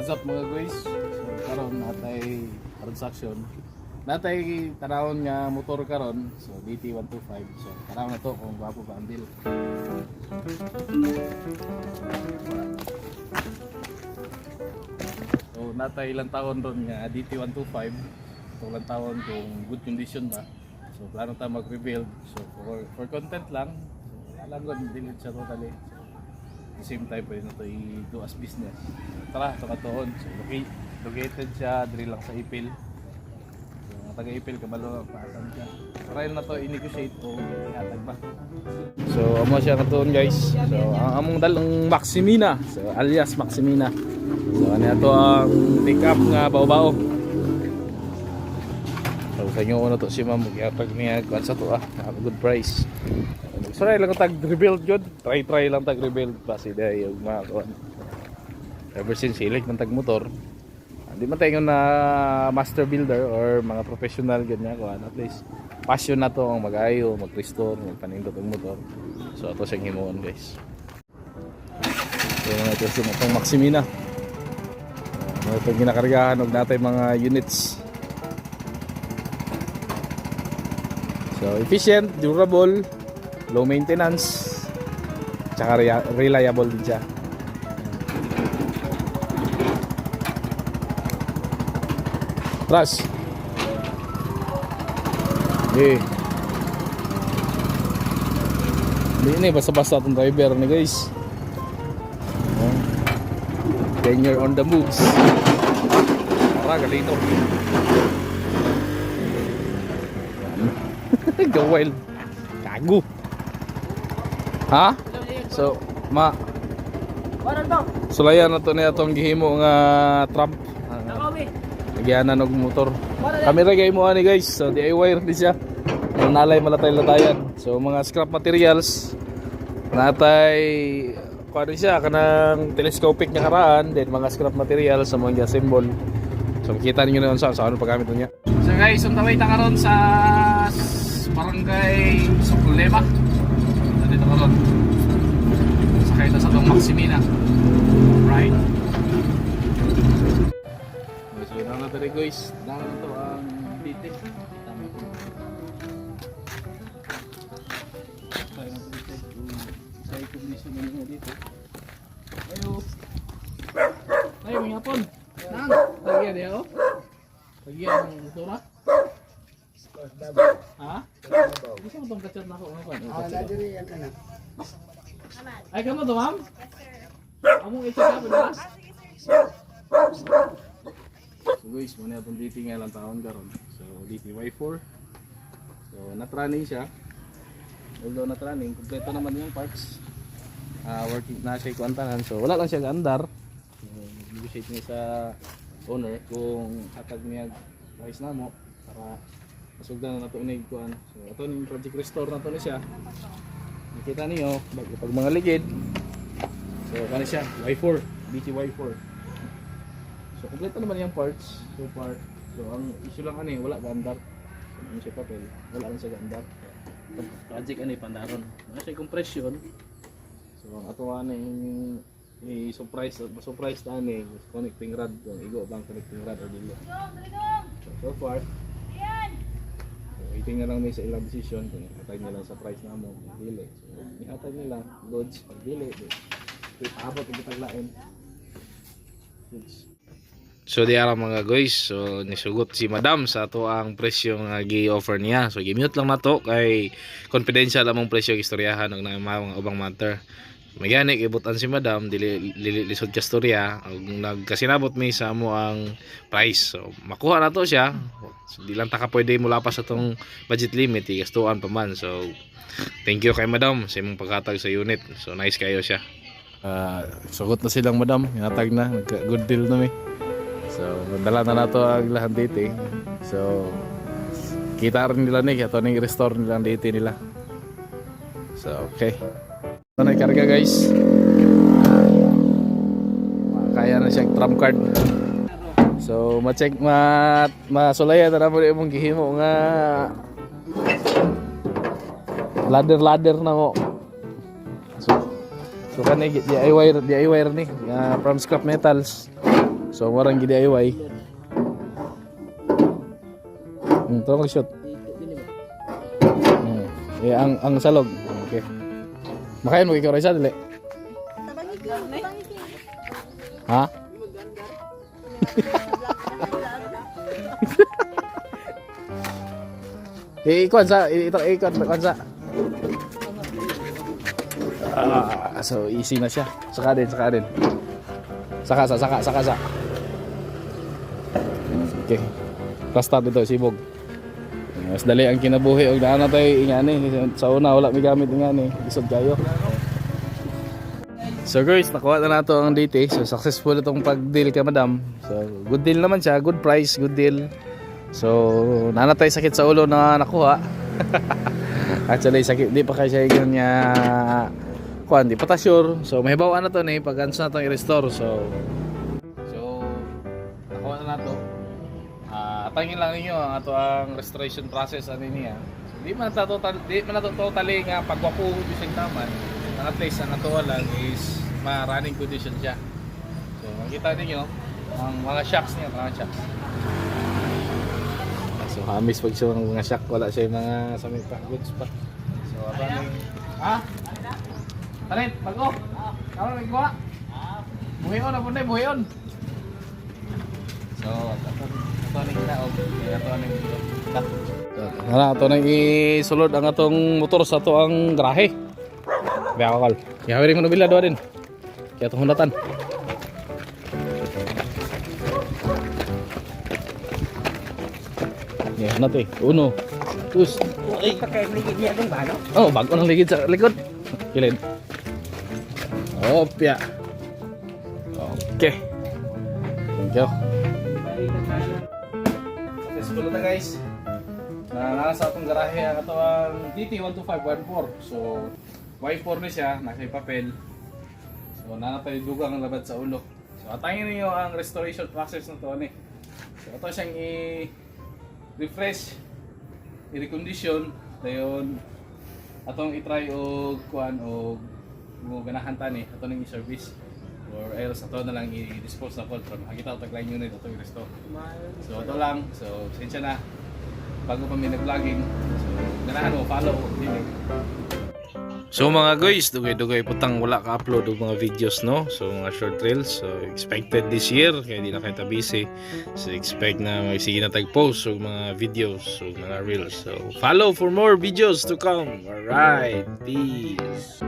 What's up mga guys? So karon natay transaction. Natay tanawon nga motor karon. So DT125. So tanawon na to kung wapo ba ang deal. So natay ilang taon ron nga DT125. So ilang taon kung good condition ba. So plano ta mag-rebuild. So for content lang. Alam ko delete siya totally. At the same time pwede na ito i-do as business. Tara, ito katoon. So located siya, diri lang sa Ipil. So mga taga Ipil, kabalo paasan siya. Try na to i-negotiate o ihatag ba. So amo siya katoon guys. So ang among dalang Maximina. So alias Maximina. So ano ito ang pick up nga bao-bao. So sa inyo ano to si ma'am, ihatag niya kung sa to good price. Sorry lang tag rebuild jud. Try lang tag rebuild kasi dai yung mga kuan. Ever since hilig man tag motor. Hindi man tayo na master builder or mga professional ganyan kuan. At least passion na to ang mag-ayo, mag-restore, magpanindot ang motor. So ato siyang himuon guys. So ito sa itong Maximina. Ito ginakargahan og natay mga units. So efficient, durable, low maintenance, tsaka reliable din siya. Trust. Okay. Ini basta-basta itong driver ni guys. Then you're on the moves. Tara, galino. Go wild. Kago. Ha? So, sulayan na to niya itong gihimo nga Trump. Nagyanan og motor. Kami ragay mo ani guys. So, DIY rin siya. Nalay malatay-latayan. So, mga scrap materials. Natay, kuha rin siya, kanang telescopic nga karaan. Then, mga scrap materials sa mga symbol. So, makita ninyo na sa ano paggamit niya. So guys, untaway ta karon sa Barangay Sukulema. Dito karon. Sakay ta sa tong Maximina. Right. So na na tari guys, daan to ang dite. Tama ko. Kaya na dite. Sa i-publish mo dito. Ayo. Ayo mga pon. Nang, lagi dia oh. Lagi ang motora. Ha? Gusto mo itong kachat na ako? Diri yan ka na. Ay, kamo to, ma'am? Among i-check up na? So guys, muna itong DT nga lang taon karon. So DT-Y4. So na-running siya. Although na-running, kompleto naman yung parts. Working na siya ikuantanan. So wala lang siya gaandar. Negotiate niya sa owner kung hatag niya price na mo para masugdan na ito inig kuan. So ito yung project restore na ito na siya. Nakita niyo pag mga ligid. So kani siya Y4, DT-Y4. So kompleto naman yung parts so far. So ang issue lang ani wala gaandar. Ano siya papel, wala lang siya gaandar. Project ani pandaron. Ano siya compression. So ang ato ani surprise tani connecting rod kung igo bang connecting rod o dili. So far waiting na lang may sa ilang decision kung ihatag nila sa price na mo dili. So ihatag nila goods pag dili abot ang bitaglain goods. So di ara mga guys, so nisugot si madam sa ato ang presyo nga gi-offer niya. So gi-mute lang nato kay confidential among presyo istoryahan og mga ubang matter. Magani ibutan si madam dili lisod ka storya nagkasinabot mi sa amo ang price. So makuha na to siya. So, di lang ta ka pwede mula pa sa tong budget limit igastuan pa man. So thank you kay madam sa imong paghatag sa unit. So nice kayo siya. Sugot na silang madam, inatag na, good deal na mi. So dala na nato ang lahat dating. So kita rin nila ni ato ning restore nila ang dating nila. So okay. Ito na ikarga guys. Kaya na siyang trump card. So ma-check masulayan na mo imong gihimo nga ladder na mo. So kani DIY ni from scrap metals. So warang gid DIY. Ito mag-shoot. Ang salog. Okay. Makain mo ikaw Raisa dili. Ha? Ikon sa sa. So easy na siya. Saka din. Saka. Okay. Rasta dito sibog. Mas dali ang kinabuhi og naa na tayo ingani sa una wala mi gamit ingani isod kayo. So guys, nakuha na nato ang DT. So successful itong pag-deal kay madam. So good deal naman siya, good price, good deal. So nanatay sakit sa ulo na nakuha. Actually sakit di pa kay siya niya kuan di pa ta sure. So mahibaw na to ni pag ans na tong i-restore. So nakuha na nato. Atangin lang ninyo ang ato ang restoration process ani niya. So, di man na totally nga pagwapo di sing taman. Ang at least ang ato lang is ma-running condition siya. So makita ninyo ang mga shocks niya, mga shocks. So hamis pag siya ng mga shock, wala siya yung mga sa may goods pa. So abaning Talit, bago. Karon nagkuha. Buhion na punay, buhion. So ato ning naog, ato ning cut. Ato nang isulod ang atong motor sa ato ang garahe. Biya kal. Ihawiri mo na bila do din. Kaya itong hundatan. Yan natin. Uno. Tus. Ay, pagka-ligid niya itong bano? Oh, bago ng ligid sa likod. Kilin. Opya. Okay. Thank you. Successful na guys. Nasa atong garahe ang atong DT12514. So, Y4 na siya. Nasa papel. So, nanatay dugang ang labad sa ulo. So, atangin niyo ang restoration process na to. So, ito siyang i-refresh, i-recondition, dayon atong i-try og kuan og mo ganahan tani ato ning i-service or else ato na lang i-dispose na pod from makita tag line unit ato i-restore. So, ito lang. So, sensya na bago pa mi nag-vlogging. So, ganahan mo follow din. So mga guys, dugay-dugay putang wala ka-upload og mga videos no. So mga short reels. So expected this year kaya di na kayo busy. So expect na sige na tag-post og mga videos o mga reels. So follow for more videos to come. Alright, peace.